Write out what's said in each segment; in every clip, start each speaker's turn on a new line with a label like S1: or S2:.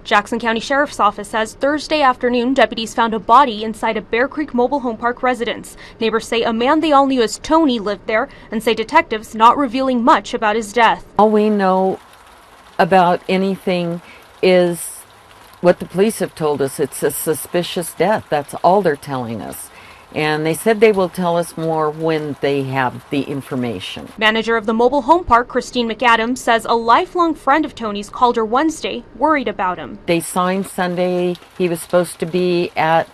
S1: Jackson County Sheriff's Office says Thursday afternoon, deputies found a body inside a Bear Creek Mobile Home Park residence. Neighbors say a man they all knew as Tony lived there and say detectives not revealing much about his death.
S2: All we know about anything is what the police have told us. It's a suspicious death. That's all they're telling us. And they said they will tell us more when they have the information.
S1: Manager of the mobile home park, Kristine McAdam, says a lifelong friend of Tony's called her Wednesday, worried about him.
S2: They signed Sunday. He was supposed to be at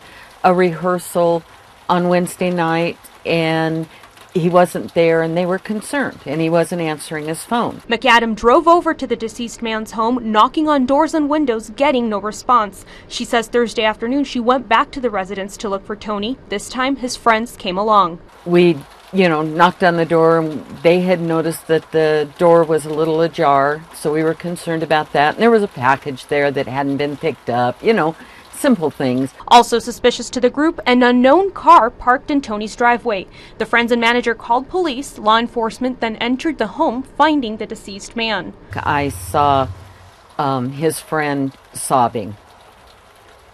S2: a rehearsal on Wednesday night, and he wasn't there, and they were concerned, and he wasn't answering his phone.
S1: McAdam drove over to the deceased man's home, knocking on doors and windows, getting no response. She says Thursday afternoon she went back to the residence to look for Tony. This time his friends came along.
S2: We, knocked on the door, and they had noticed that the door was a little ajar, so we were concerned about that. And there was a package there that hadn't been picked up, simple things.
S1: Also suspicious to the group, an unknown car parked in Tony's driveway. The friends and manager called police. Law enforcement then entered the home, finding the deceased man.
S2: I saw his friend sobbing,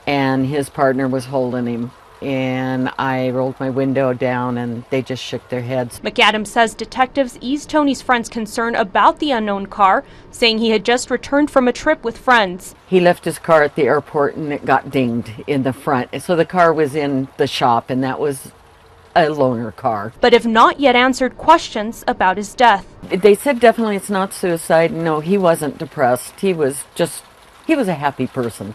S2: and his partner was holding him. And I rolled my window down, and they just shook their heads.
S1: McAdam says detectives eased Tony's friend's concern about the unknown car, saying he had just returned from a trip with friends.
S2: He left his car at the airport, and it got dinged in the front. So the car was in the shop, and that was a loaner car.
S1: But have not yet answered questions about his death.
S2: They said definitely it's not suicide. No, he wasn't depressed. He was a happy person.